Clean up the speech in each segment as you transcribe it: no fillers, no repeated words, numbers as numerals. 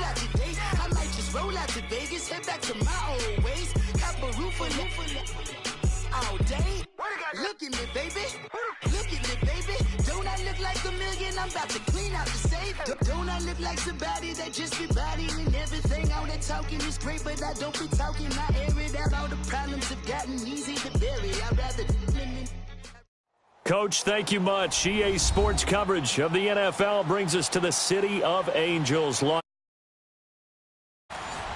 out today. I might just roll out to Vegas, head back to my old ways. Got a roof for all day. Look at me, baby. Look at me, baby. Don't I look like a million? I'm about to clean out the safe. Don't I look like somebody that just be bodying everything? All that talking is great, but I don't be talking. I air it out. All the problems have gotten easy to bury. I'd rather... Coach, thank you much. EA Sports coverage of the NFL brings us to the City of Angels.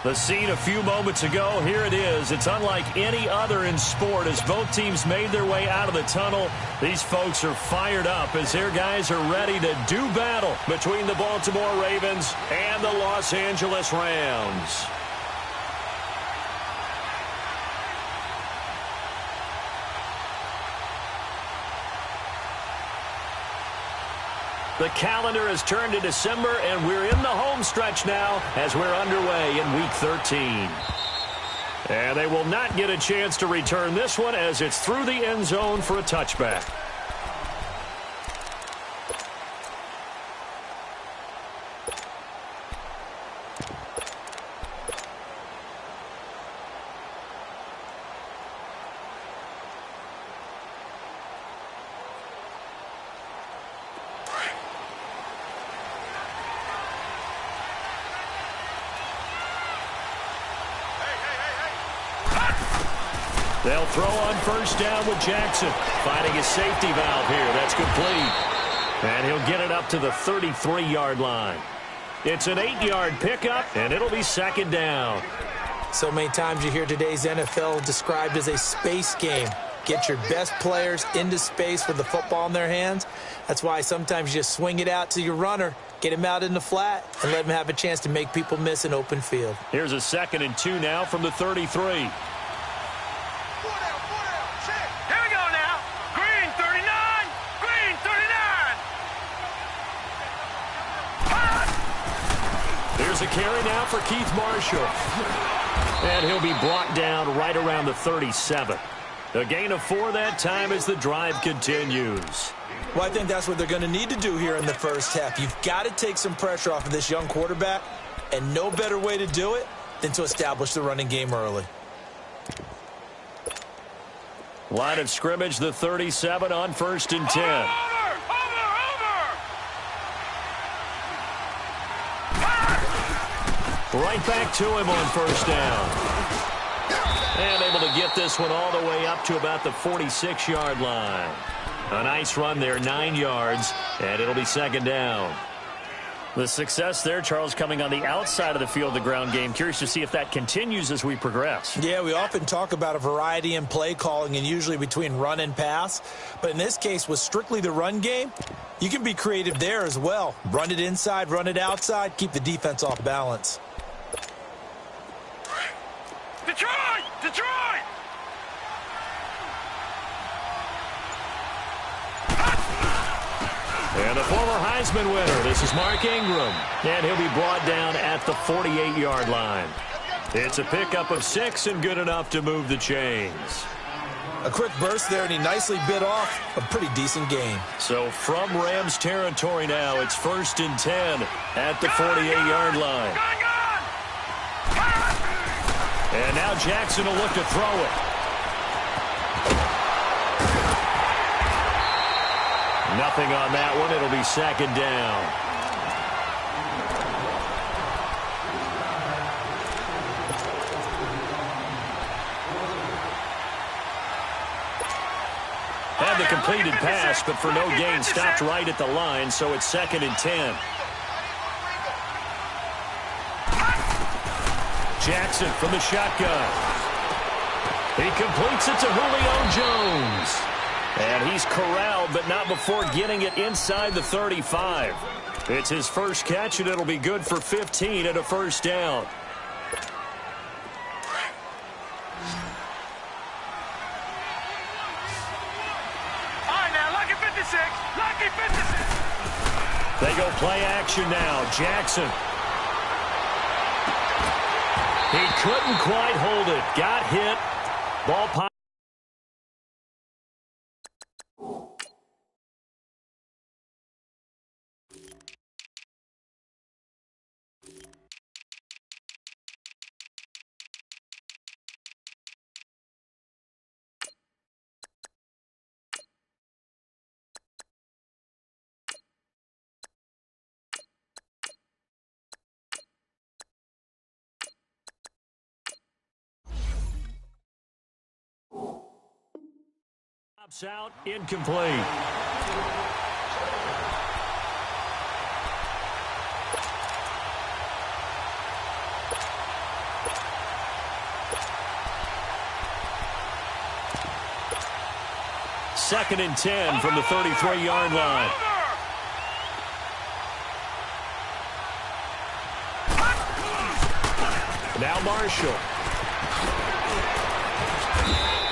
The scene a few moments ago, here it is. It's unlike any other in sport as both teams made their way out of the tunnel. These folks are fired up as their guys are ready to do battle between the Baltimore Ravens and the Los Angeles Rams. The calendar has turned to December, and we're in the home stretch now as we're underway in Week 13. And they will not get a chance to return this one as it's through the end zone for a touchback. They'll throw on first down with Jackson. Finding his safety valve here. That's complete. And he'll get it up to the 33-yard line. It's an 8-yard pickup, and it'll be second down. So many times you hear today's NFL described as a space game. Get your best players into space with the football in their hands. That's why sometimes you just swing it out to your runner, get him out in the flat, and let him have a chance to make people miss an open field. Here's a 2nd and 2 now from the 33. There's a carry now for Keith Marshall. And he'll be brought down right around the 37. A gain of 4 that time as the drive continues. Well, I think that's what they're going to need to do here in the first half. You've got to take some pressure off of this young quarterback, and no better way to do it than to establish the running game early. Line of scrimmage, the 37 on 1st and 10. Right back to him on first down. And able to get this one all the way up to about the 46-yard line. A nice run there, 9 yards, and it'll be second down. The success there, Charles, coming on the outside of the field, the ground game. Curious to see if that continues as we progress. Yeah, we often talk about a variety in play calling and usually between run and pass. But in this case, with strictly the run game, you can be creative there as well. Run it inside, run it outside, keep the defense off balance. Detroit! Detroit! And the former Heisman winner, this is Mark Ingram. And he'll be brought down at the 48-yard line. It's a pickup of 6 and good enough to move the chains. A quick burst there, and he nicely bit off a pretty decent gain. So from Rams territory now, it's 1st and 10 at the 48-yard line. And now Jackson will look to throw it. Nothing on that one. It'll be second down. Had the completed pass, but for no gain, stopped right at the line, so it's 2nd and 10. Jackson from the shotgun. He completes it to Julio Jones. And he's corralled, but not before getting it inside the 35. It's his first catch, and it'll be good for 15 and a first down. All right, now, lucky 56. Lucky 56. They go play action now. Jackson. He couldn't quite hold it. Got hit. Ball pop. Pops out, incomplete. Second and 10 from the 33-yard line. Now Marshall.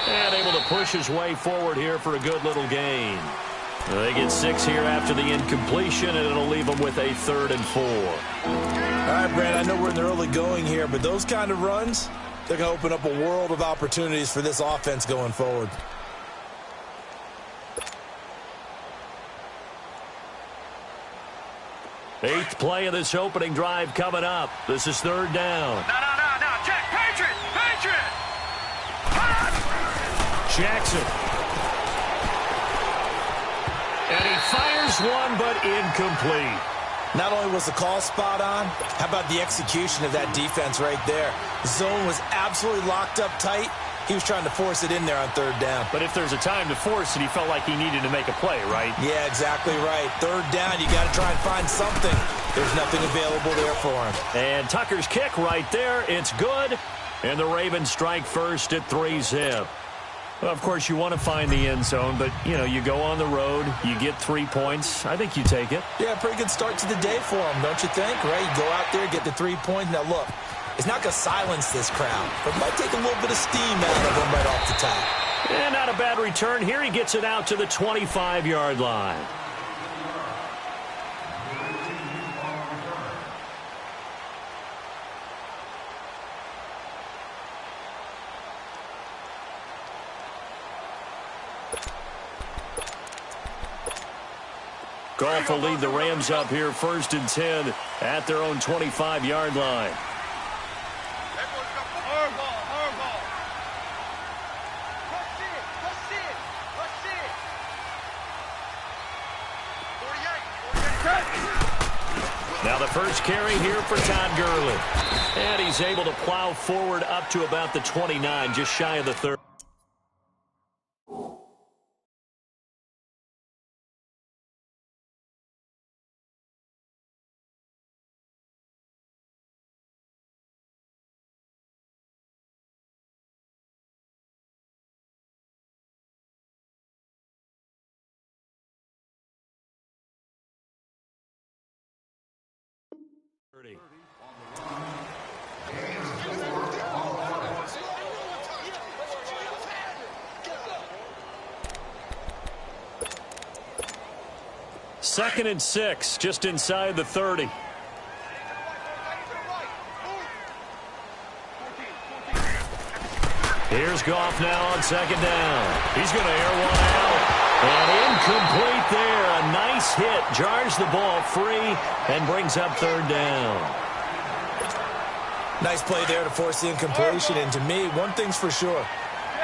And able to push his way forward here for a good little gain. They get 6 here after the incompletion, and it'll leave them with a 3rd and 4. All right, Brad, I know we're in the early going here, but those kind of runs, they're going to open up a world of opportunities for this offense going forward. Eighth play of this opening drive coming up. This is 3rd down. No. Check. Patriot. Jackson. And he fires one, but incomplete. Not only was the call spot on, how about the execution of that defense right there? The zone was absolutely locked up tight. He was trying to force it in there on 3rd down. But if there's a time to force it, he felt like he needed to make a play, right? Yeah, exactly right. 3rd down, you got to try and find something. There's nothing available there for him. And Tucker's kick right there. It's good. And the Ravens strike first at 3-zip. Well, of course, you want to find the end zone, but, you go on the road, you get 3 points. I think you take it. Yeah, pretty good start to the day for him, don't you think? Right? You go out there, get the 3 points. Now, look, it's not going to silence this crowd, but it might take a little bit of steam out of him right off the top. And not a bad return. Here he gets it out to the 25-yard line. Goff will lead the Rams up here 1st and 10 at their own 25-yard line. Now the first carry here for Todd Gurley. And he's able to plow forward up to about the 29, just shy of the 30. Second and 6, just inside the 30. Here's Goff now on 2nd down. He's going to air one out. And incomplete there. A nice hit. Jars the ball free and brings up 3rd down. Nice play there to force the incompletion. And to me, one thing's for sure.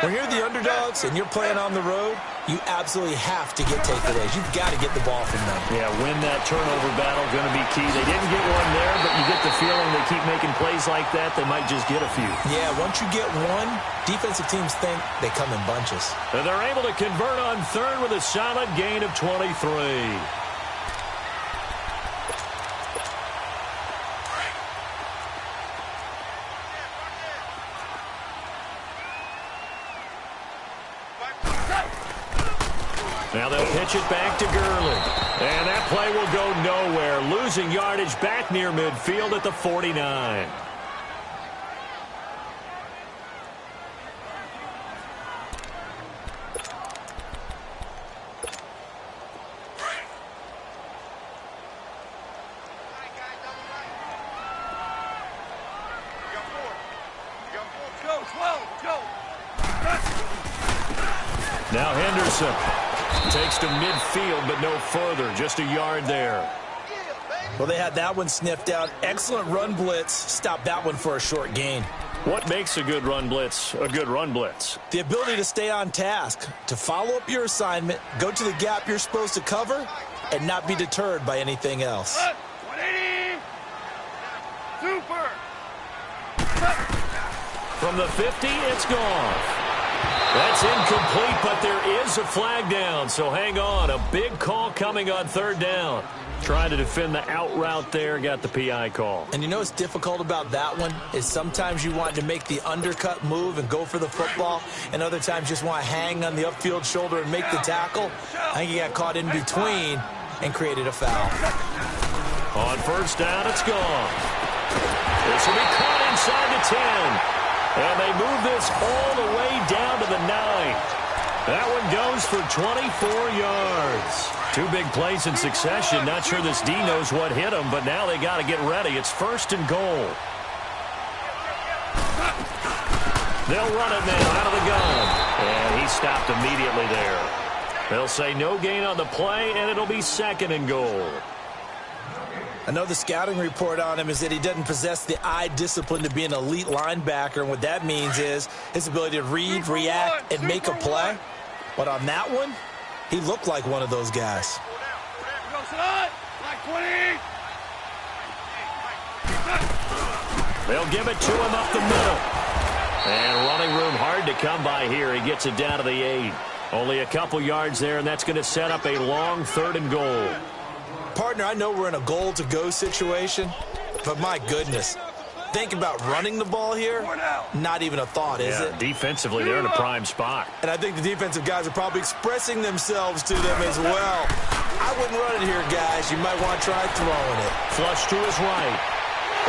When you're the underdogs and you're playing on the road, you absolutely have to get takeaways. You've got to get the ball from them. Yeah, win that turnover battle, going to be key. They didn't get one there, but you get the feeling they keep making plays like that, they might just get a few. Yeah, once you get one, defensive teams think they come in bunches. And they're able to convert on 3rd with a solid gain of 23. Now they'll pitch it back to Gurley. And that play will go nowhere. Losing yardage back near midfield at the 49. Now Henderson takes to midfield, but no further. Just a yard there. Well, they had that one sniffed out. Excellent run blitz. Stopped that one for a short gain. What makes a good run blitz a good run blitz? The ability to stay on task, to follow up your assignment, go to the gap you're supposed to cover, and not be deterred by anything else. 180. Super. From the 50, it's gone. That's incomplete, but there is a flag down, so hang on. A big call coming on third down. Trying to defend the out route there, got the PI call. And you know what's difficult about that one is sometimes you want to make the undercut move and go for the football, and other times just want to hang on the upfield shoulder and make the tackle. I think he got caught in between and created a foul. On first down, it's gone. This will be caught inside the 10. And they move this all the way down to the 9. That one goes for 24 yards. Two big plays in succession. Not sure this D knows what hit him, but now they got to get ready. It's first and goal. They'll run it now out of the gun. And he stopped immediately there. They'll say no gain on the play, and it'll be second and goal. I know the scouting report on him is that he doesn't possess the eye discipline to be an elite linebacker, and what that means is his ability to read, react, and make a play. But on that one, he looked like one of those guys. They'll give it to him up the middle. And running room hard to come by here. He gets it down to the 8. Only a couple yards there, and that's going to set up a long third and goal. Partner, I know we're in a goal-to-go situation, but my goodness, think about running the ball here, not even a thought, is it? Defensively, they're in a prime spot. And I think the defensive guys are probably expressing themselves to them as well. I wouldn't run it here, guys. You might want to try throwing it. Flush to his right.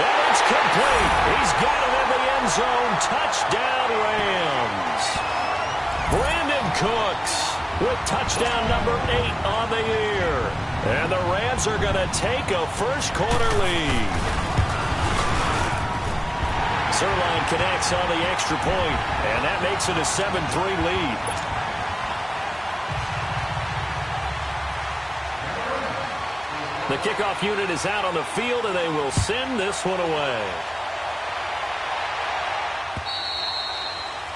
And it's complete. He's got it in the end zone. Touchdown, Rams. Brandon Cooks with touchdown number 8 on the year. And the Rams are going to take a first-quarter lead. Sirline connects on the extra point, and that makes it a 7-3 lead. The kickoff unit is out on the field, and they will send this one away.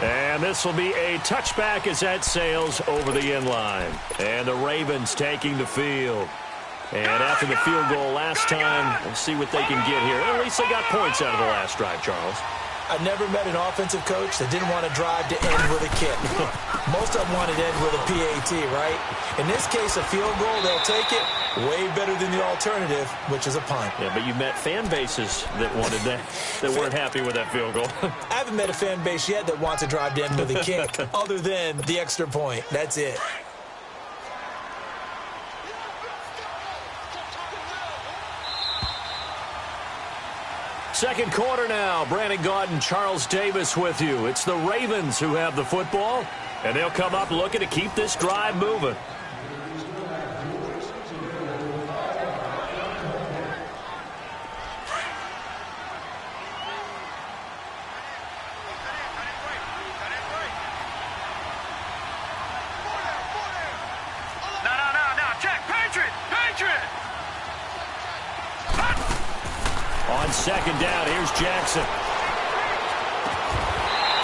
And this will be a touchback as that sails over the end line. And the Ravens taking the field. And after the field goal last time, we'll see what they can get here. At least they got points out of the last drive, Charles. I've never met an offensive coach that didn't want to drive to end with a kick. Most of them wanted to end with a PAT, right? In this case, a field goal, they'll take it. Way better than the alternative, which is a punt. Yeah, but you met fan bases that wanted that, that weren't happy with that field goal. I haven't met a fan base yet that wants to drive to end with a kick, other than the extra point. That's it. Second quarter now. Brandon Gaudin, Charles Davis with you. It's the Ravens who have the football, and they'll come up looking to keep this drive moving. On second down, here's Jackson.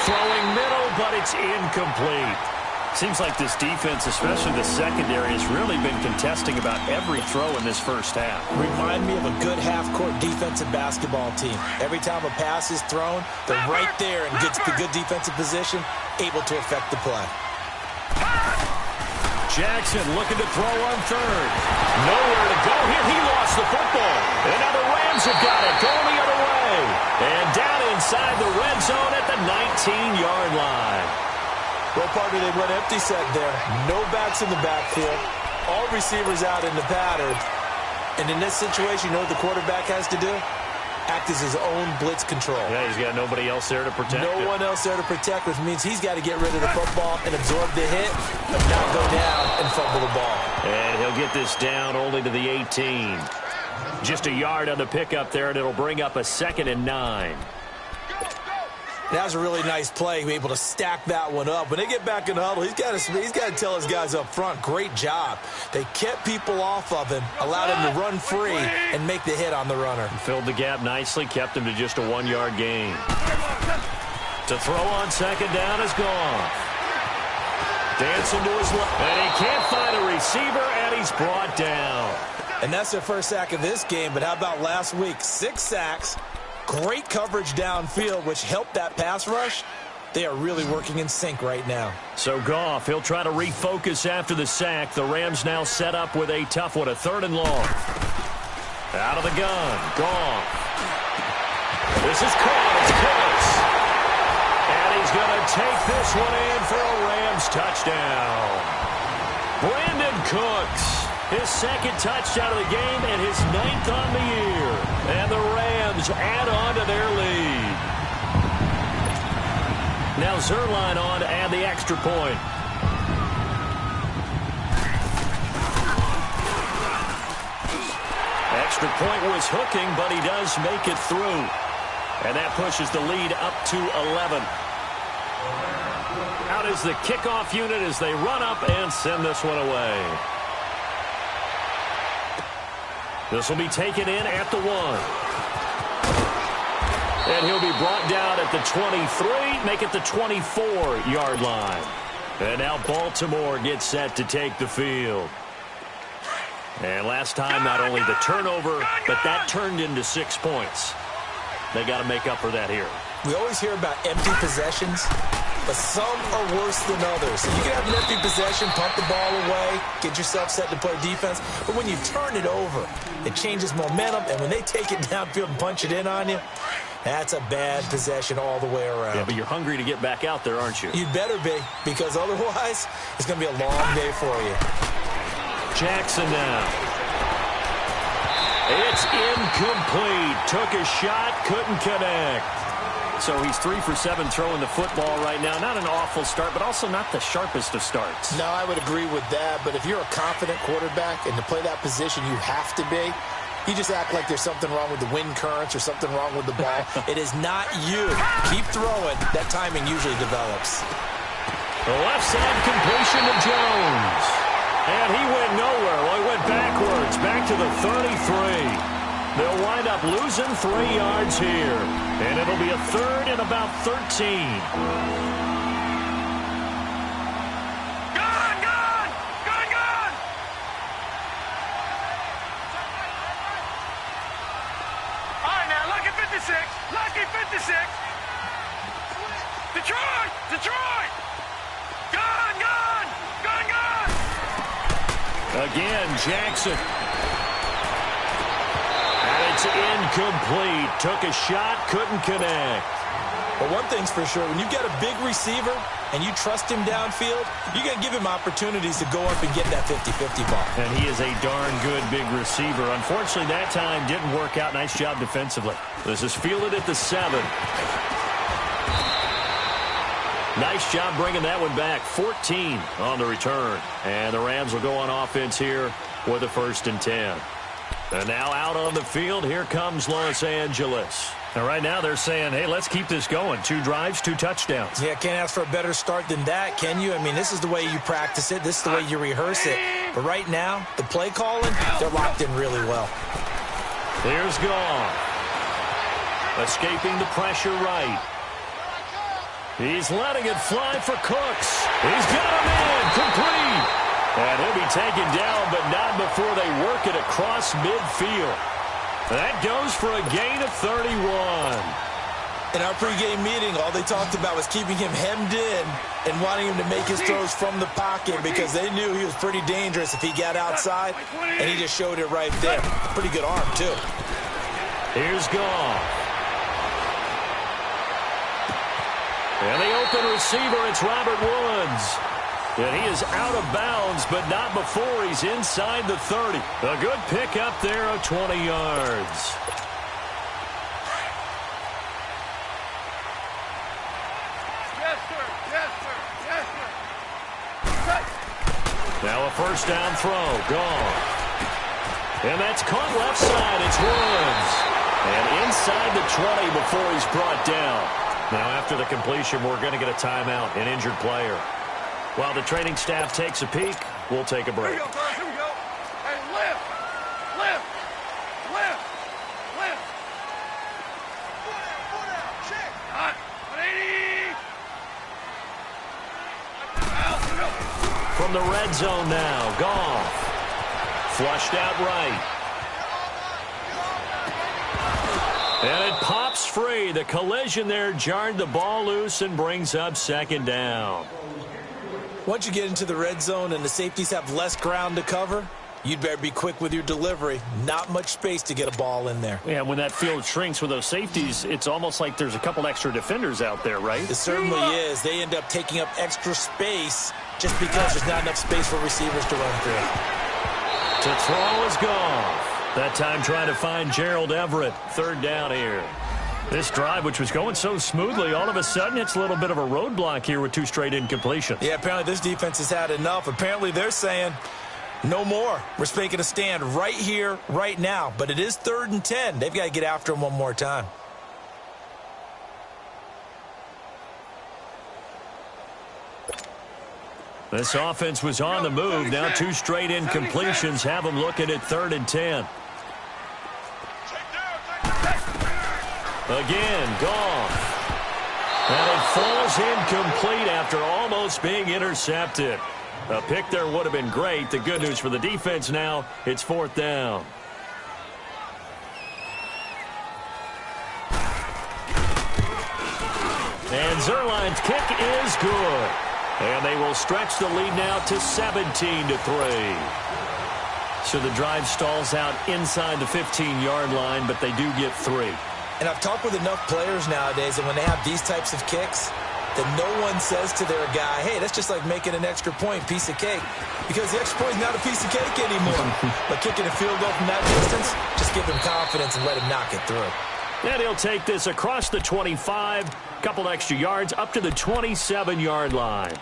Throwing middle, but it's incomplete. Seems like this defense, especially the secondary, has really been contesting about every throw in this first half. Remind me of a good half-court defensive basketball team. Every time a pass is thrown, they're right there and gets the good defensive position, able to affect the play. Jackson looking to throw on third. Nowhere to go here. He lost the football. And now the Rams have got it. Going the other way. And down inside the red zone at the 19-yard line. Well, partner, they went empty set there. No backs in the backfield. All receivers out in the pattern. And in this situation, you know what the quarterback has to do? Act as his own blitz control. Yeah, he's got nobody else there to protect him. No one else there to protect, which means he's got to get rid of the football and absorb the hit, but not go down and fumble the ball. And he'll get this down only to the 18. Just a yard on the pickup there, and it'll bring up a 2nd and 9. That was a really nice play, able to stack that one up. When they get back in the huddle, he's got to tell his guys up front, great job. They kept people off of him, allowed him to run free and make the hit on the runner. Filled the gap nicely, kept him to just a 1-yard gain. To throw on second down is gone. Dancing to his left, and he can't find a receiver, and he's brought down. And that's their first sack of this game, but how about last week? 6 sacks. Great coverage downfield, which helped that pass rush. They are really working in sync right now. So Goff, he'll try to refocus after the sack. The Rams now set up with a tough one, a 3rd and long. Out of the gun, Goff. This is caught. It's close. And he's going to take this one in for a Rams touchdown. Brandon Cooks, his 2nd touchdown of the game and his 9th on the year. And the Rams add on to their lead. Now Zerline on to add the extra point. Extra point was hooking, but he does make it through. And that pushes the lead up to 11. Out is the kickoff unit as they run up and send this one away. This will be taken in at the 1. And he'll be brought down at the 23, make it the 24-yard line. And now Baltimore gets set to take the field. And last time, not only the turnover, but that turned into 6 points. They got to make up for that here. We always hear about empty possessions, but some are worse than others. So you can have an empty possession, pump the ball away, get yourself set to play defense. But when you turn it over, it changes momentum. And when they take it downfield and punch it in on you, that's a bad possession all the way around. Yeah, but you're hungry to get back out there, aren't you? You'd better be, because otherwise it's going to be a long day for you. Jackson now. It's incomplete. Took a shot, couldn't connect. So he's 3 for 7 throwing the football right now. Not an awful start, but also not the sharpest of starts. No, I would agree with that. But if you're a confident quarterback and to play that position you have to be, you just act like there's something wrong with the wind currents or something wrong with the ball. It is not you. Keep throwing. That timing usually develops. The left side completion to Jones. And he went nowhere. Well, he went backwards, back to the 33. They'll wind up losing 3 yards here. And it'll be a 3rd and about 13. Gone! All right, now, lucky 56. Lucky 56. Detroit! Gone! Again, Jackson. And it's incomplete. Took a shot, couldn't connect. But one thing's for sure, when you've got a big receiver and you trust him downfield, you're going to give him opportunities to go up and get that 50-50 ball. And he is a darn good big receiver. Unfortunately, that time didn't work out. Nice job defensively. This is fielded at the 7. Nice job bringing that one back. 14 on the return. And the Rams will go on offense here with a 1st and 10. And now out on the field, here comes Los Angeles. And right now they're saying, hey, let's keep this going. 2 drives, 2 touchdowns. Yeah, can't ask for a better start than that, can you? I mean, this is the way you practice it. This is the way you rehearse it. But right now, the play calling, they're locked in really well. Here's Goff. Escaping the pressure right. He's letting it fly for Cooks. He's got him in. Complete. And he'll be taken down, but not before they work it across midfield. That goes for a gain of 31. In our pregame meeting, all they talked about was keeping him hemmed in and wanting him to make his throws from the pocket because they knew he was pretty dangerous if he got outside, and he just showed it right there. Pretty good arm, too. Here's Goff. And the open receiver, it's Robert Woods. And he is out of bounds, but not before he's inside the 30. A good pick up there of 20 yards. Yes, sir. Now a 1st down throw. Gone. And that's caught left side. It's Woods. And inside the 20 before he's brought down. Now, after the completion, we're going to get a timeout, an injured player. While the training staff takes a peek, we'll take a break. Here we go, guys. Here we go. Hey, lift. Foot out. Check. Hot. 180. From the red zone now, Goff. Flushed out right. And it pops free. The collision there jarred the ball loose and brings up second down. Once you get into the red zone and the safeties have less ground to cover, you'd better be quick with your delivery. Not much space to get a ball in there. Yeah, when that field shrinks with those safeties, it's almost like there's a couple extra defenders out there, right? It certainly is. They end up taking up extra space just because there's not enough space for receivers to run through. To throw is Goff. That time trying to find Gerald Everett. Third down here. This drive, which was going so smoothly, all of a sudden it's a little bit of a roadblock here with 2 straight incompletions. Yeah, apparently this defense has had enough. Apparently they're saying, no more. We're making a stand right here, right now. But it is 3rd and 10. They've got to get after him one more time. This offense was on the move. Now 2 straight incompletions have them looking at 3rd and 10. Again, Goff. And it falls incomplete after almost being intercepted. A pick there would have been great. The good news for the defense now, it's 4th down. And Zerline's kick is good. And they will stretch the lead now to 17-3. So the drive stalls out inside the 15-yard line, but they do get 3. And I've talked with enough players nowadays that when they have these types of kicks, that no one says to their guy, hey, that's just like making an extra point, piece of cake. Because the extra point is not a piece of cake anymore. But kicking a field goal from that distance, just give him confidence and let him knock it through. And he'll take this across the 25, couple extra yards up to the 27-yard line.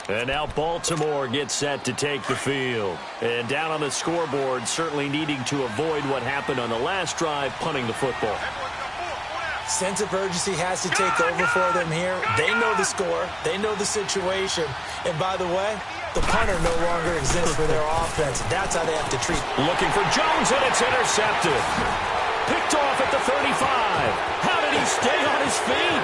And now Baltimore gets set to take the field. And down on the scoreboard, certainly needing to avoid what happened on the last drive, punting the football. Sense of urgency has to take over for them here. They know the score. They know the situation. And by the way, the punter no longer exists for their offense. That's how they have to treat. Looking for Jones, and it's intercepted. Picked off at the 35. How did he stay on his feet?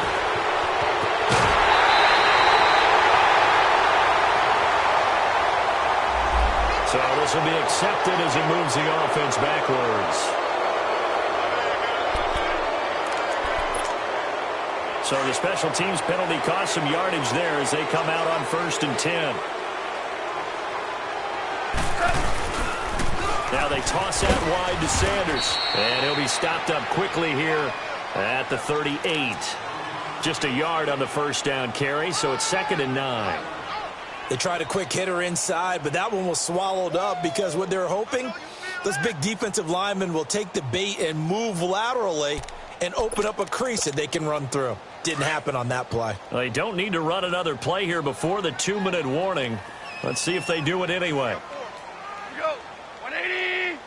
So this will be accepted as it moves the offense backwards. So the special teams penalty cost some yardage there as they come out on 1st and 10. Now they toss out wide to Sanders. And he'll be stopped up quickly here at the 38. Just a yard on the first down carry, so it's 2nd and 9. They tried a quick hitter inside, but that one was swallowed up because what they're hoping, those big defensive linemen will take the bait and move laterally and open up a crease that they can run through. Didn't happen on that play. Well, they don't need to run another play here before the 2-minute warning. Let's see if they do it anyway. Here we go. 180.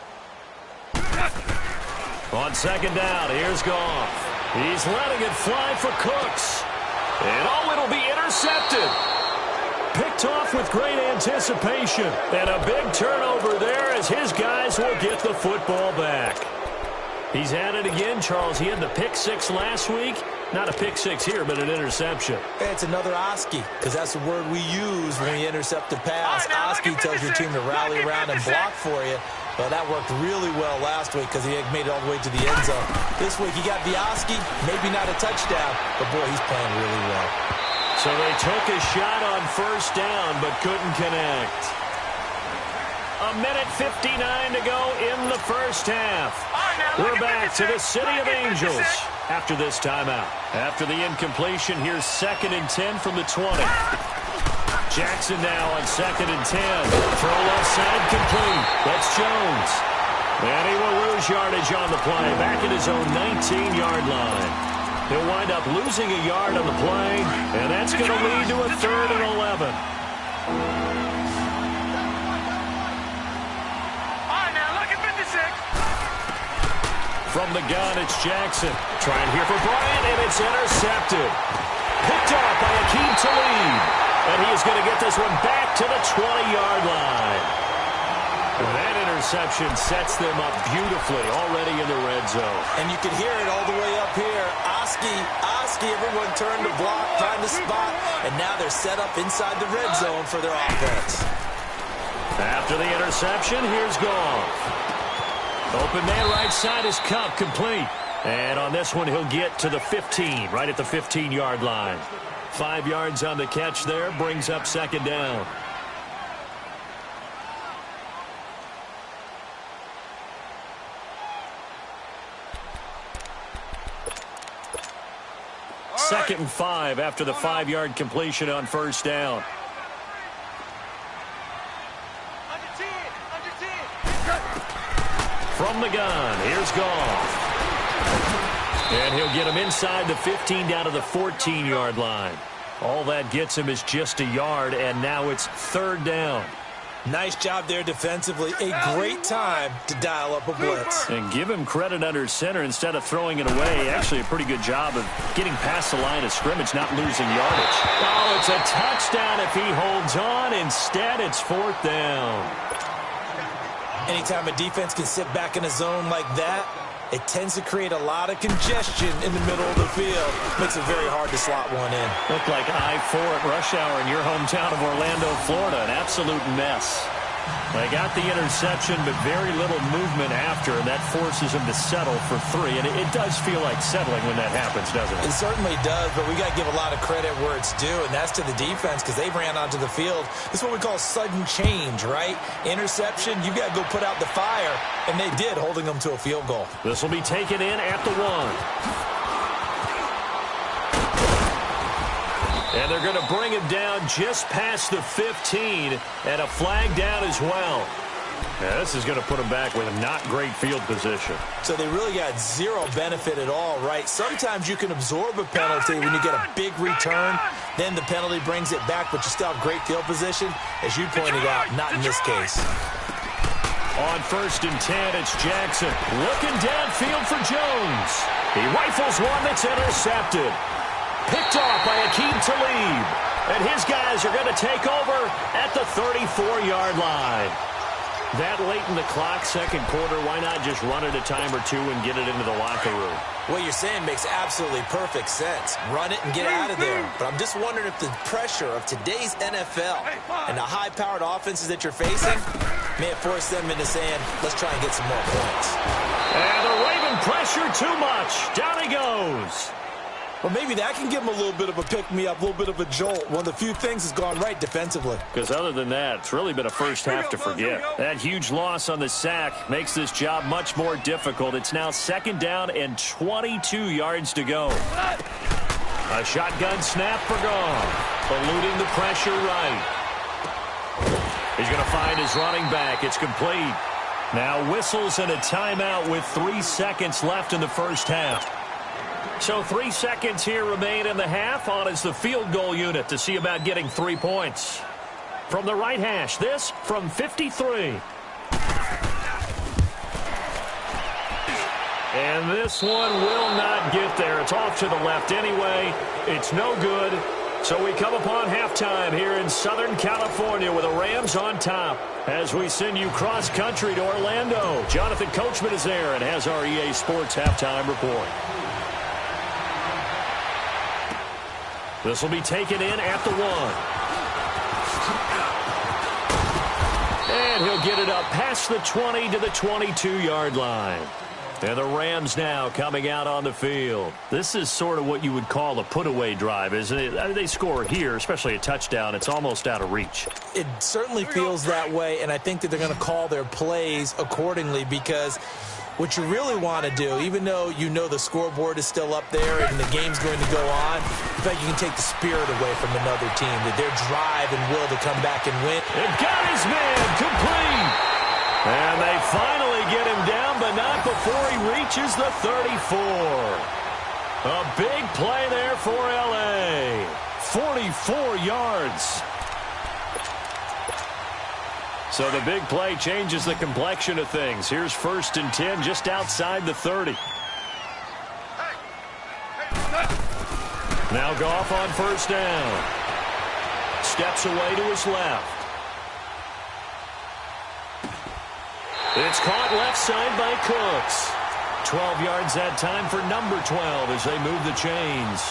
On 2nd down, here's Goff. He's letting it fly for Cooks. And it'll be intercepted. Picked off with great anticipation. And a big turnover there as his guys will get the football back. He's had it again, Charles. He had the pick 6 last week. Not a pick 6 here, but an interception. It's another Oski, because that's the word we use when we intercept a pass. Oski tells your team to rally around and block for you. Well, that worked really well last week because he made it all the way to the end zone. This week he got the Oski, maybe not a touchdown, but boy, he's playing really well. So they took a shot on 1st down, but couldn't connect. 1:59 to go in the first half. We're back to the City of Angels after this timeout. After the incompletion, here's 2nd and 10 from the 20. Jackson now on 2nd and 10. Throw left side complete. That's Jones. And he will lose yardage on the play. Back at his own 19-yard line. He'll wind up losing a yard on the play, and that's going to lead to a 3rd and 11. From the gun, it's Jackson. Trying here for Bryant, and it's intercepted. Picked off by Akeem Talib. And he is going to get this one back to the 20-yard line. And that interception sets them up beautifully already in the red zone. And you can hear it all the way up here. Oski, everyone turned to block, find the spot, and now they're set up inside the red zone for their offense. After the interception, here's Goff. Open man right side is Cup complete. And on this one, he'll get to the 15, right at the 15-yard line. 5 yards on the catch there, brings up second down. Second and 5 after the 5-yard completion on first down. From the gun, here's Goff. And he'll get him inside the 15 down to the 14-yard line. All that gets him is just a yard, and now it's third down. Nice job there defensively. A great time to dial up a blitz. And give him credit under center instead of throwing it away. Actually a pretty good job of getting past the line of scrimmage, not losing yardage. Oh, it's a touchdown if he holds on. Instead, it's fourth down. Anytime a defense can sit back in a zone like that, it tends to create a lot of congestion in the middle of the field. Makes it very hard to slot one in. Looked like I-4 at rush hour in your hometown of Orlando, Florida. An absolute mess. They got the interception, but very little movement after, and that forces them to settle for 3. And it does feel like settling when that happens, doesn't it? It certainly does, but we got to give a lot of credit where it's due, and that's to the defense because they ran onto the field. This is what we call sudden change, right? Interception, you got to go put out the fire, and they did, holding them to a field goal. This will be taken in at the 1. And they're going to bring him down just past the 15, and a flag down as well. Yeah, this is going to put him back with a not great field position. So they really got zero benefit at all, right? Sometimes you can absorb a penalty when you get a big return. Then the penalty brings it back, but you still have great field position. As you pointed out, not in this case. On first and 10, it's Jackson. Looking downfield for Jones. He rifles one that's intercepted. Picked off by Akeem Talib. And his guys are going to take over at the 34-yard line. That late in the clock, second quarter, why not just run it a time or two and get it into the locker room? What you're saying makes absolutely perfect sense. Run it and get out of there. But I'm just wondering if the pressure of today's NFL and the high-powered offenses that you're facing may have forced them into saying, let's try and get some more points. And the Raven pressure too much. Down he goes. Well, maybe that can give him a little bit of a pick-me-up, a little bit of a jolt. One of the few things has gone right defensively. Because other than that, it's really been a first half to forget. That huge loss on the sack makes this job much more difficult. It's now second down and 22 yards to go. A shotgun snap for Goff. Eluding the pressure right. He's going to find his running back. It's complete. Now whistles and a timeout with 3 seconds left in the first half. So 3 seconds here remain in the half. On is the field goal unit to see about getting 3 points. From the right hash, this from 53. And this one will not get there. It's off to the left anyway. It's no good. So we come upon halftime here in Southern California with the Rams on top. As we send you cross-country to Orlando, Jonathan Coachman is there and has our EA Sports halftime report. This will be taken in at the 1. And he'll get it up past the 20 to the 22-yard line. And the Rams now coming out on the field. This is sort of what you would call a put-away drive, isn't it? I mean, they score here, especially a touchdown. It's almost out of reach. It certainly feels that way, and I think that they're going to call their plays accordingly because what you really want to do, even though you know the scoreboard is still up there and the game's going to go on, in fact, you can take the spirit away from another team, that their drive and will to come back and win. It got his man complete. And they finally get him down, but not before he reaches the 34. A big play there for L.A. 44 yards. So the big play changes the complexion of things. Here's first and 10 just outside the 30. Now Goff on first down. Steps away to his left. It's caught left side by Cooks. 12 yards that time for number 12 as they move the chains.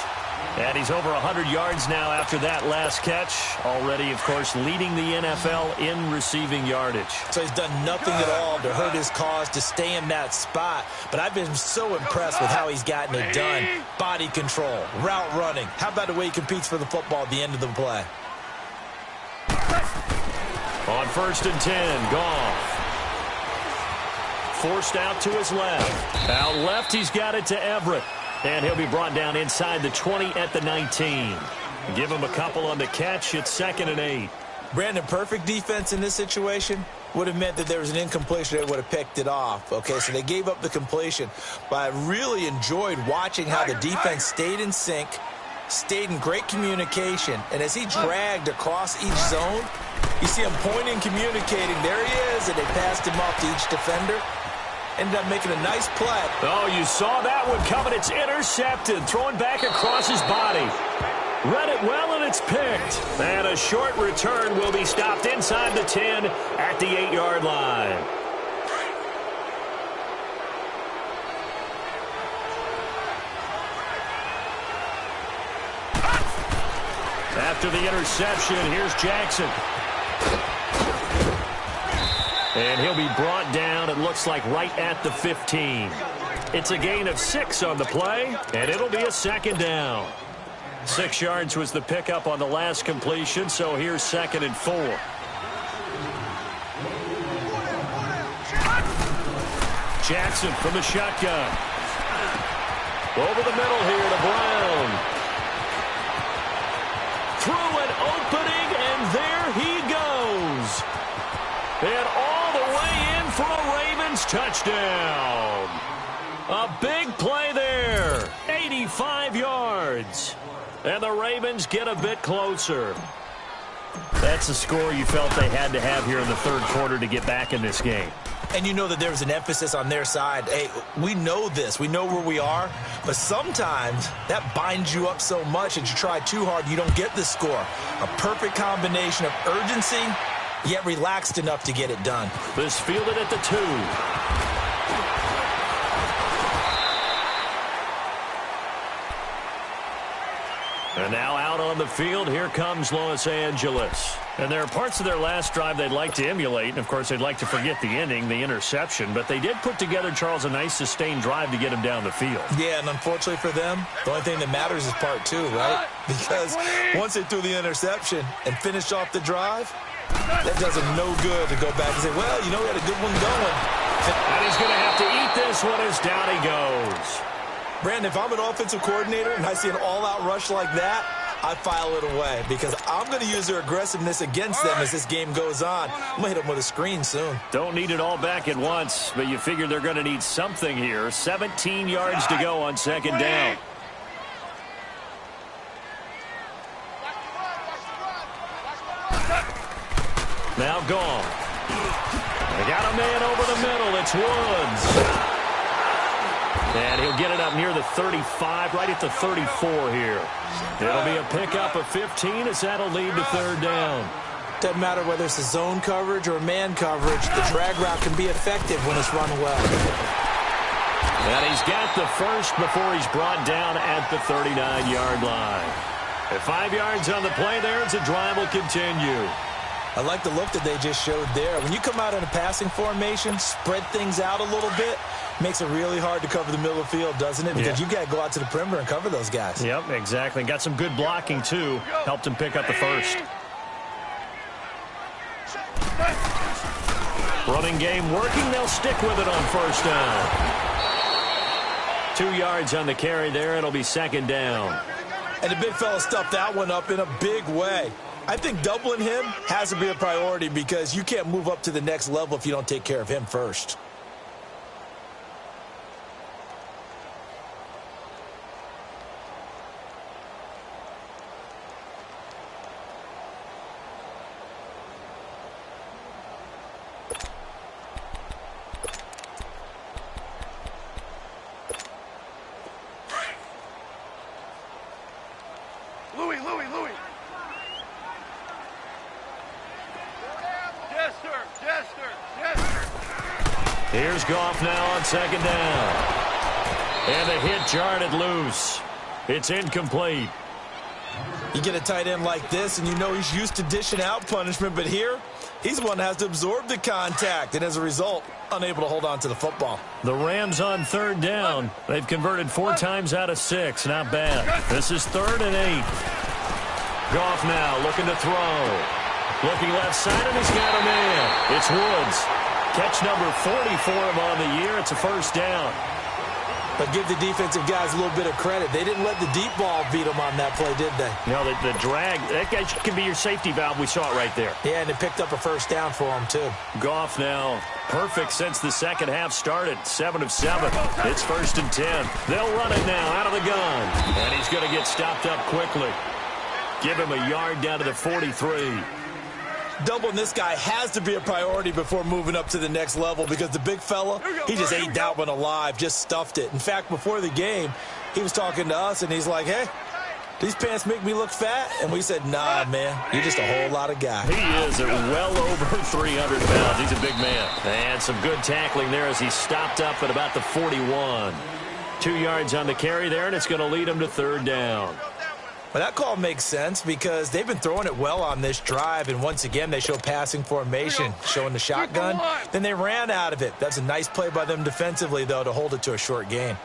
And he's over 100 yards now after that last catch. Already, of course, leading the NFL in receiving yardage. So he's done nothing at all to hurt his cause, to stay in that spot. But I've been so impressed with how he's gotten it done. Body control, route running. How about the way he competes for the football at the end of the play? On 1st and 10, Goff. Forced out to his left. Out left, he's got it to Everett. And he'll be brought down inside the 20 at the 19. Give him a couple on the catch. It's 2nd and 8. Brandon, perfect defense in this situation would have meant that there was an incompletion. They would have picked it off. Okay, so they gave up the completion. But I really enjoyed watching how the defense stayed in sync, stayed in great communication. And as he dragged across each zone, you see him pointing, communicating. There he is, and they passed him off to each defender. Ended up making a nice play. Oh, you saw that one coming. It's intercepted. Thrown back across his body. Read it well, and it's picked. And a short return will be stopped inside the 10 at the 8-yard line. After the interception, here's Jackson. And he'll be brought down, it looks like, right at the 15. It's a gain of 6 on the play, and it'll be a 2nd down. 6 yards was the pickup on the last completion, so here's 2nd and 4. Jackson from the shotgun. Over the middle here to Brown. Through an opening, and there he goes. And all the way in for a Ravens touchdown. A big play there. 85 yards. And the Ravens get a bit closer. That's a score you felt they had to have here in the 3rd quarter to get back in this game. And you know that there was an emphasis on their side. Hey, we know this. We know where we are. But sometimes that binds you up so much that you try too hard, you don't get the score. A perfect combination of urgency, yet relaxed enough to get it done. This fielded at the 2. And now out on the field, here comes Los Angeles. And there are parts of their last drive they'd like to emulate. And, of course, they'd like to forget the ending, the interception. But they did put together, Charles, a nice sustained drive to get him down the field. Yeah, and unfortunately for them, the only thing that matters is part 2, right? Because once they threw the interception and finished off the drive, that does them no good to go back and say, well, you know, we had a good one going. And he's going to have to eat this one as down he goes. Brandon, if I'm an offensive coordinator and I see an all-out rush like that, I file it away because I'm going to use their aggressiveness against them as this game goes on. I'm going to hit them with a screen soon. Don't need it all back at once, but you figure they're going to need something here. 17 yards to go on 2nd down. Now gone. They got a man over the middle. It's Woods. And he'll get it up near the 35, right at the 34 here. It'll be a pickup of 15 as that'll lead to 3rd down. Doesn't matter whether it's a zone coverage or man coverage. The drag route can be effective when it's run well. And he's got the first before he's brought down at the 39-yard line. At 5 yards on the play there, the drive will continue. I like the look that they just showed there. When you come out in a passing formation, spread things out a little bit, makes it really hard to cover the middle of the field, doesn't it? Because you've got to go out to the perimeter and cover those guys. Yep, exactly. Got some good blocking, too. Helped him pick up the first. Running game working. They'll stick with it on 1st down. 2 yards on the carry there. It'll be 2nd down. And the big fella stuffed that one up in a big way. I think doubling him has to be a priority because you can't move up to the next level if you don't take care of him first. Louis. Yes, sir. Here's Goff now on 2nd down. And the hit jarred it loose. It's incomplete. You get a tight end like this, and you know he's used to dishing out punishment, but here, he's the one that has to absorb the contact, and as a result, unable to hold on to the football. The Rams on third down. They've converted 4 times out of 6. Not bad. This is 3rd and 8. Goff now looking to throw. Looking left side, and he's got a man. It's Woods. Catch number 40 for him on the year. It's a first down. But give the defensive guys a little bit of credit. They didn't let the deep ball beat them on that play, did they? No, the drag, that guy can be your safety valve. We saw it right there. Yeah, and it picked up a first down for him, too. Goff now perfect since the second half started. 7 of 7. It's 1st and 10. They'll run it now out of the gun. And he's going to get stopped up quickly. Give him a yard down to the 43. Doubling this guy has to be a priority before moving up to the next level because the big fella, he just ate that one alive, just stuffed it. In fact, before the game, he was talking to us, and he's like, hey, these pants make me look fat? And we said, nah, man, you're just a whole lot of guy. He is at well over 300 pounds. He's a big man. And some good tackling there as he stopped up at about the 41. 2 yards on the carry there, and it's going to lead him to 3rd down. Well, that call makes sense because they've been throwing it well on this drive, and once again they show passing formation, showing the shotgun. Then they ran out of it. That's a nice play by them defensively, though, to hold it to a short gain.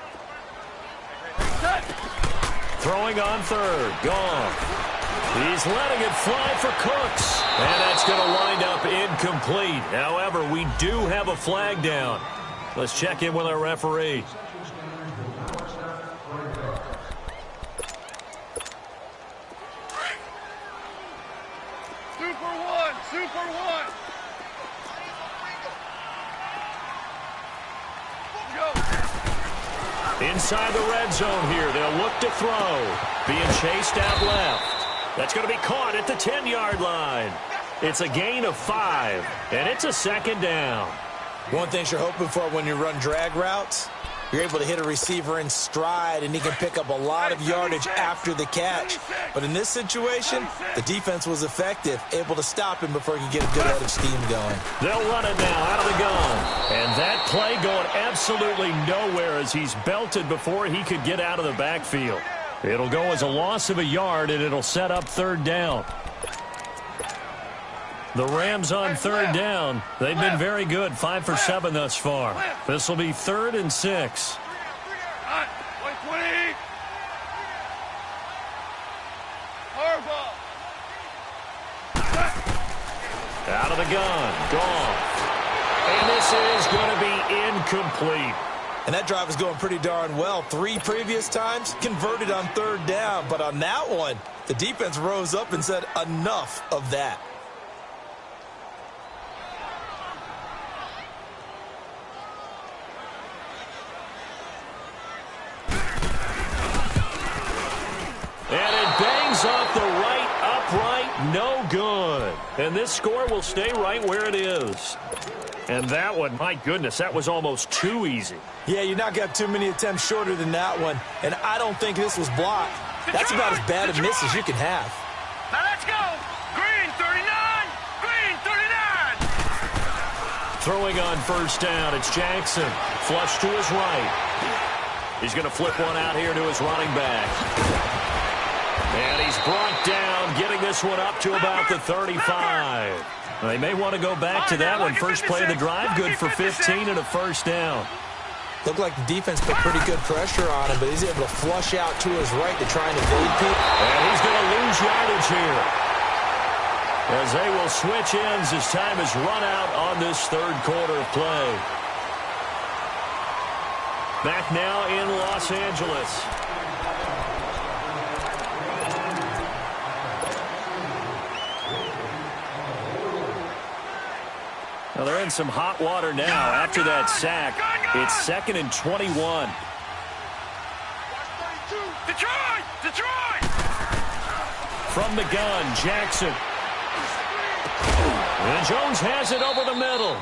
Throwing on 3rd. Gone. He's letting it fly for Cooks. And that's going to wind up incomplete. However, we do have a flag down. Let's check in with our referee. Super one. Go. Inside the red zone here. They'll look to throw. Being chased out left. That's going to be caught at the 10-yard line. It's a gain of 5, and it's a 2nd down. One thing you're hoping for when you run drag routes, you're able to hit a receiver in stride, and he can pick up a lot of yardage after the catch. But in this situation, the defense was effective, able to stop him before he could get a good head of steam going. They'll run it now out of the gun. And that play going absolutely nowhere as he's belted before he could get out of the backfield. It'll go as a loss of a yard, and it'll set up 3rd down. The Rams on 3rd down. They've been very good, 5 for 7 thus far. This will be 3rd and 6. Out of the gun. Gone. And this is going to be incomplete. And that drive is going pretty darn well. 3 previous times, converted on 3rd down. But on that one, the defense rose up and said, enough of that. And it bangs off the right upright, no good. And this score will stay right where it is. And that one, my goodness, that was almost too easy. Yeah, you're not going to have too many attempts shorter than that one. And I don't think this was blocked. That's about as bad a miss as you can have. Now let's go. Green 39. Green 39. Throwing on 1st down, it's Jackson. Flush to his right. He's going to flip one out here to his running back. And he's brought down, getting this one up to about the 35. They may want to go back to that one. First play of the drive, good for 15 and a 1st down. Looked like the defense put pretty good pressure on him, but he's able to flush out to his right to try and evade people. And he's going to lose yardage here, as they will switch ends as time is run out on this 3rd quarter of play. Back now in Los Angeles. Well, they're in some hot water now after that sack. It's 2nd and 21. Detroit! From the gun, Jackson. And Jones has it over the middle.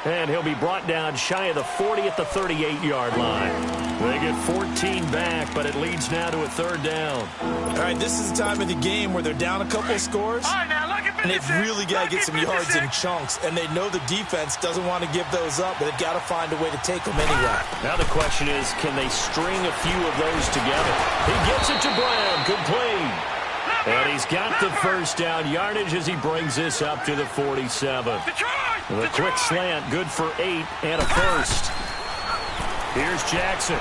And he'll be brought down shy of the 40 at the 38-yard line. They get 14 back, but it leads now to a third down. All right, this is the time of the game where they're down a couple of scores, and they've really got to get some yards in chunks, and they know the defense doesn't want to give those up, but they've got to find a way to take them anyway. Now the question is, can they string a few of those together? He gets it to Brown, complete. And he's got the first down yardage as he brings this up to the 47. The quick slant, good for 8 and a first. Here's Jackson.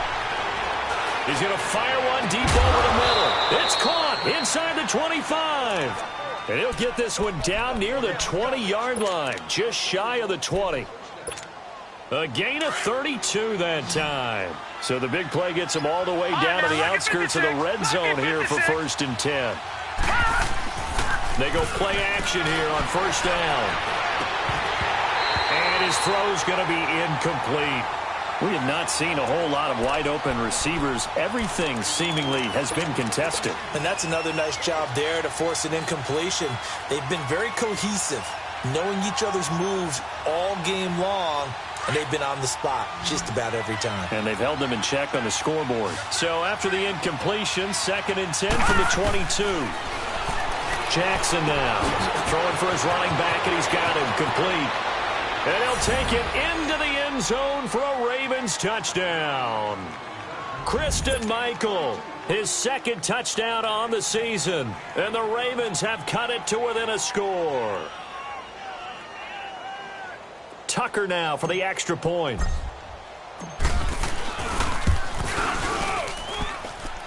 He's going to fire one deep over the middle. It's caught inside the 25. And he'll get this one down near the 20-yard line, just shy of the 20. A gain of 32 that time. So the big play gets him all the way down to the outskirts of the red zone here for 1st and 10. They go play action here on first down. And his throw's going to be incomplete. We have not seen a whole lot of wide-open receivers. Everything seemingly has been contested. And that's another nice job there to force an incompletion. They've been very cohesive, knowing each other's moves all game long, and they've been on the spot just about every time. And they've held them in check on the scoreboard. So after the incompletion, 2nd and 10 from the 22. Jackson now throwing for his running back, and he's got him complete. And he'll take it into the end zone for a Ravens touchdown. Christian Michael, his 2nd touchdown on the season. And the Ravens have cut it to within a score. Tucker now for the extra point.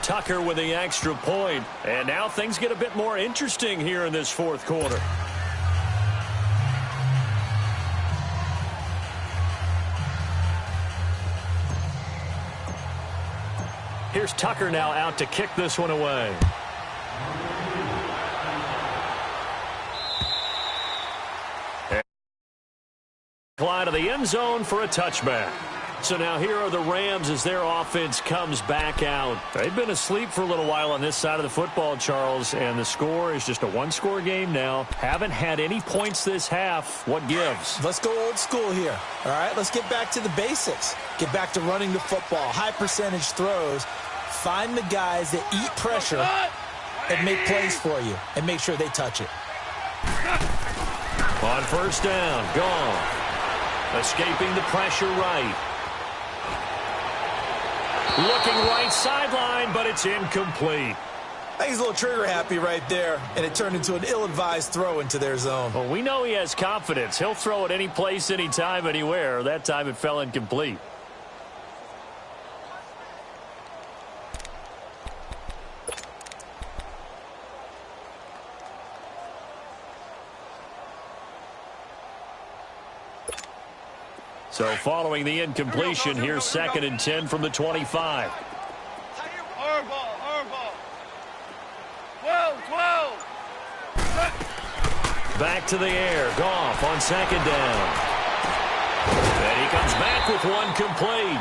Tucker with the extra point. And now things get a bit more interesting here in this 4th quarter. Here's Tucker now out to kick this one away. Fly to the end zone for a touchback. So now here are the Rams as their offense comes back out. They've been asleep for a little while on this side of the football, Charles, and the score is just a one-score game now. Haven't had any points this half. What gives? Let's go old school here. All right, let's get back to the basics. Get back to running the football, high percentage throws. Find the guys that eat pressure and make plays for you and make sure they touch it. On first down, gone. Escaping the pressure right. Looking right sideline, but it's incomplete. I think he's a little trigger happy right there, and it turned into an ill-advised throw into their zone. Well, we know he has confidence. He'll throw it any place, anytime, anywhere. That time it fell incomplete. So following the incompletion, here's 2nd and 10 from the 25. Hardball. 12. Back to the air. Goff on 2nd down. And he comes back with one complete.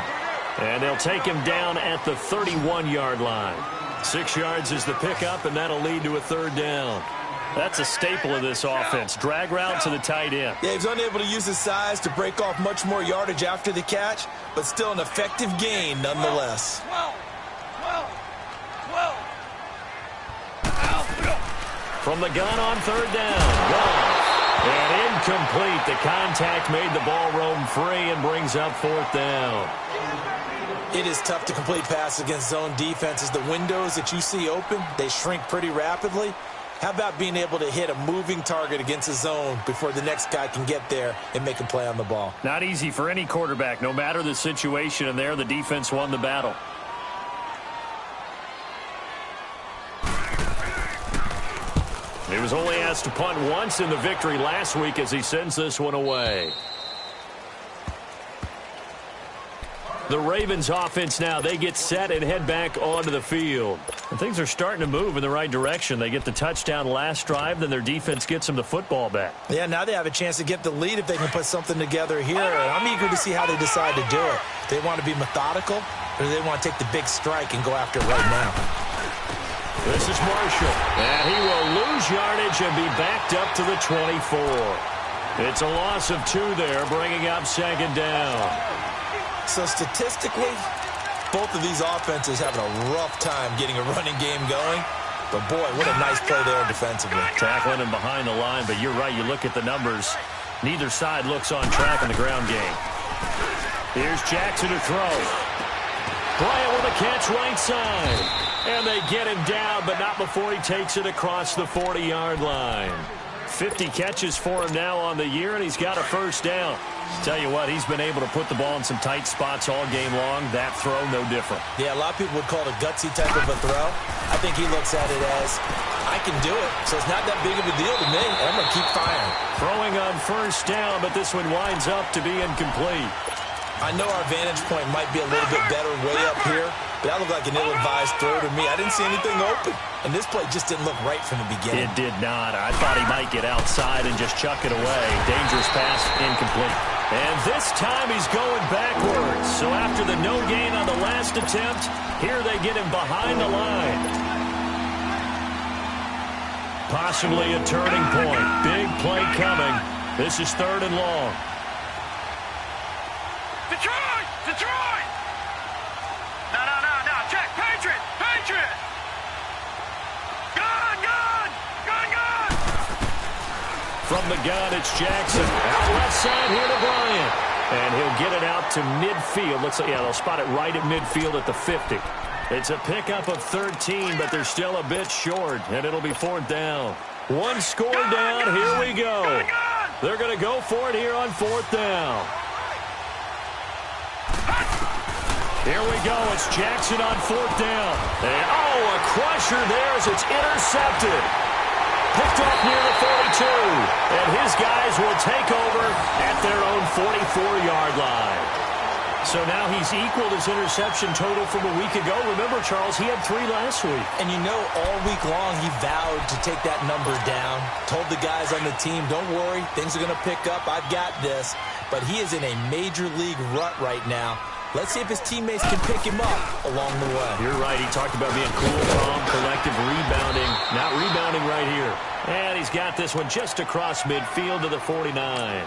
And they'll take him down at the 31-yard line. 6 yards is the pickup, and that'll lead to a 3rd down. That's a staple of this offense. Drag route to the tight end. Yeah, he's unable to use his size to break off much more yardage after the catch, but still an effective gain nonetheless. 12. From the gun on 3rd down. Gone. And incomplete. The contact made the ball roam free and brings up 4th down. It is tough to complete pass against zone defenses. The windows that you see open, they shrink pretty rapidly. How about being able to hit a moving target against a zone before the next guy can get there and make a play on the ball? Not easy for any quarterback, no matter the situation, and there the defense won the battle. He was only asked to punt once in the victory last week as he sends this one away. The Ravens offense now, they get set and head back onto the field. And things are starting to move in the right direction. They get the touchdown last drive, then their defense gets them the football back. Yeah, now they have a chance to get the lead if they can put something together here. And I'm eager to see how they decide to do it. Do they want to be methodical, or do they want to take the big strike and go after it right now? This is Marshall. And he will lose yardage and be backed up to the 24. It's a loss of 2 there, bringing up second down. So statistically, both of these offenses having a rough time getting a running game going. But, boy, what a nice play there defensively. Tackling him behind the line, but you're right. You look at the numbers. Neither side looks on track in the ground game. Here's Jackson to throw. Bryant with a catch right side. And they get him down, but not before he takes it across the 40-yard line. 50 catches for him now on the year, and he's got a first down. Tell you what, he's been able to put the ball in some tight spots all game long. That throw, no different. Yeah, a lot of people would call it a gutsy type of a throw. I think he looks at it as, I can do it, so it's not that big of a deal to me, and I'm going to keep firing. Throwing on first down, but this one winds up to be incomplete. I know our vantage point might be a little bit better way up here, but that looked like an ill-advised throw to me. I didn't see anything open, and this play just didn't look right from the beginning. It did not. I thought he might get outside and just chuck it away. Dangerous pass, incomplete. And this time he's going backwards. So after the no gain on the last attempt, here they get him behind the line. Possibly a turning point. Big play coming. This is 3rd and long. Detroit! Detroit! No. Check. Patriot! Patriot! Gun! From the gun, it's Jackson. Out left side here to Bryant. And he'll get it out to midfield. Looks like, yeah, they'll spot it right at midfield at the 50. It's a pickup of 13, but they're still a bit short, and it'll be 4th down. One score down. Here we go. They're going to go for it here on 4th down. Here we go. It's Jackson on 4th down. And, a crusher there as it's intercepted. Picked off near the 42. And his guys will take over at their own 44-yard line. So now he's equaled his interception total from a week ago. Remember, Charles, he had 3 last week. And you know, all week long he vowed to take that number down. Told the guys on the team, don't worry, things are going to pick up. I've got this. But he is in a major league rut right now. Let's see if his teammates can pick him up along the way. You're right. He talked about being cool, calm, collective, rebounding. Not rebounding right here. And he's got this one just across midfield to the 49.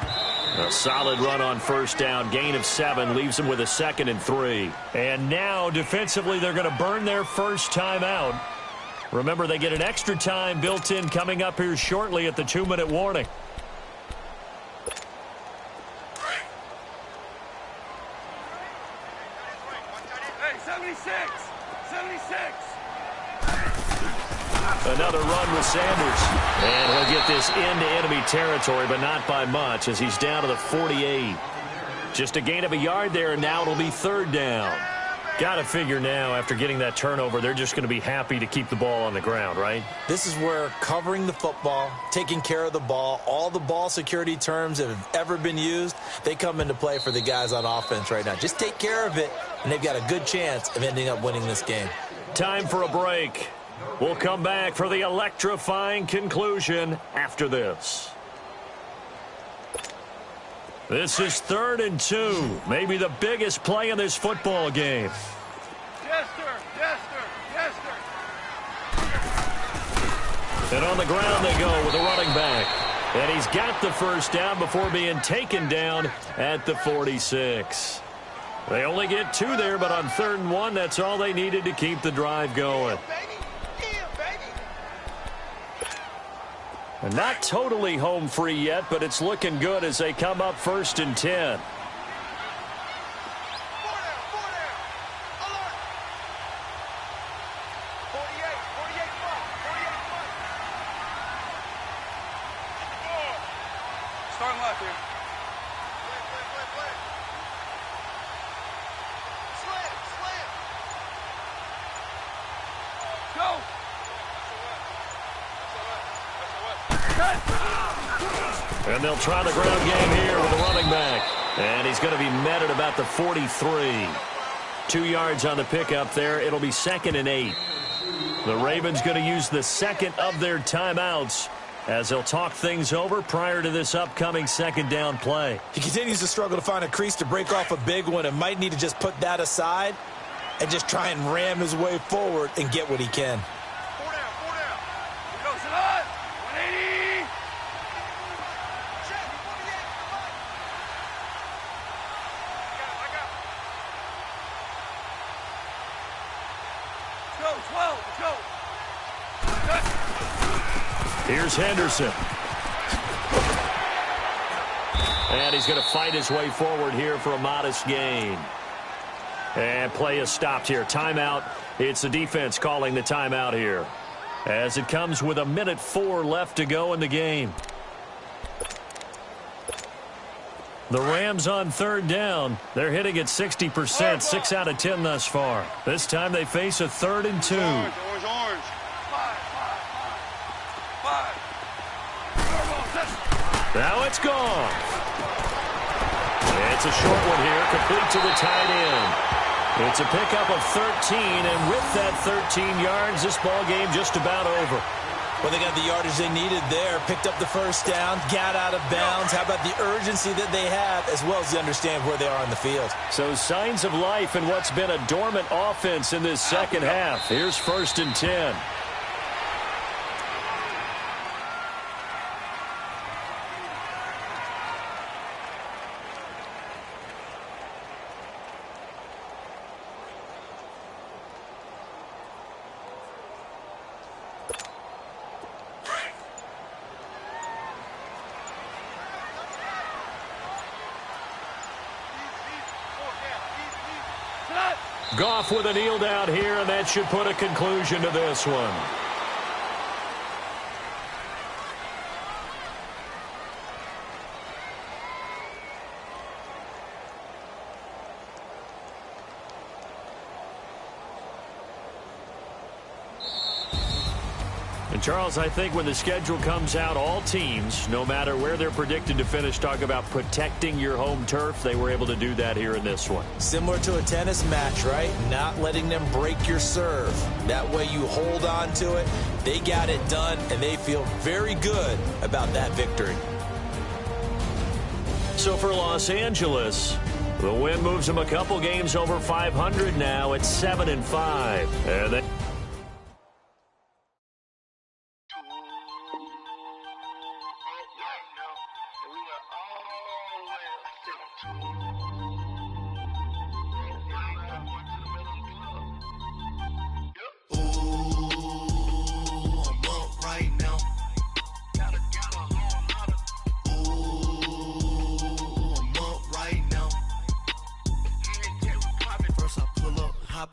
A solid run on first down. Gain of 7 leaves him with a 2nd and 3. And now, defensively, they're going to burn their first timeout. Remember, they get an extra time built in coming up here shortly at the 2-minute warning. Another run with Sanders. And he'll get this into enemy territory, but not by much as he's down to the 48. Just a gain of a yard there, and now it'll be 3rd down. Got to figure now, after getting that turnover, they're just going to be happy to keep the ball on the ground, right? This is where covering the football, taking care of the ball, all the ball security terms that have ever been used, they come into play for the guys on offense right now. Just take care of it, and they've got a good chance of ending up winning this game. Time for a break. We'll come back for the electrifying conclusion after this. This is 3rd and 2. Maybe the biggest play in this football game. Yes, sir. Yes, sir. Yes, sir. And on the ground they go with a running back. And he's got the first down before being taken down at the 46. They only get 2 there, but on 3rd and 1, that's all they needed to keep the drive going. And not totally home free yet, but it's looking good as they come up 1st and 10. Starting left here. Go! And they'll try the ground game here with a running back. And he's going to be met at about the 43. 2 yards on the pickup there. It'll be 2nd and 8. The Ravens going to use the 2nd of their timeouts as they'll talk things over prior to this upcoming 2nd down play. He continues to struggle to find a crease to break off a big one and might need to just put that aside and just try and ram his way forward and get what he can. 4 down. Go, Salah. 180. Here's Henderson. And he's going to fight his way forward here for a modest gain. And play is stopped here. Timeout. It's the defense calling the timeout here, as it comes with 1:04 left to go in the game. The Rams on third down. They're hitting at 60%, 6 out of 10 thus far. This time they face a 3rd and 2. Orange. Now it's gone. It's a short one here, complete to the tight end. It's a pickup of 13, and with that 13 yards, this ball game just about over. Well, they got the yardage they needed there, picked up the first down, got out of bounds. How about the urgency that they have, as well as they understand where they are on the field? So signs of life in what's been a dormant offense in this second half. Here's 1st and 10. Goff with a kneel down here, and that should put a conclusion to this one. And Charles, I think when the schedule comes out, all teams, no matter where they're predicted to finish, talk about protecting your home turf. They were able to do that here in this one. Similar to a tennis match, right? Not letting them break your serve. That way you hold on to it. They got it done, and they feel very good about that victory. So for Los Angeles, the win moves them a couple games over 500 now at 7-5. And they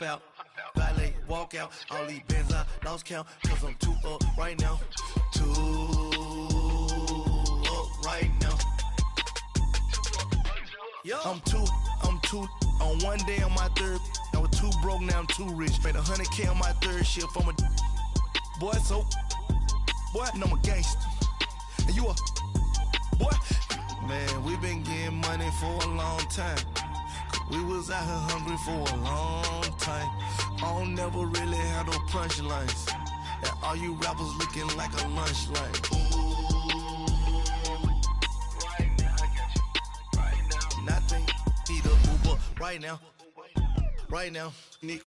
out, valet, walk out, all these bands I lost count, cause I'm too up right now, too up right now. I'm too, on one day on my third, I was too broke, now I'm too rich, made 100K on my third shift, I'm a boy, so, boy, and I'm a gangster, and you a, boy, man, we been getting money for a long time. We was out here hungry for a long time. I don't never really have no punchlines. And all you rappers looking like a lunch line. Right now, I got you. Right now. Nothing. Need a Uber. Right now. Right now. Need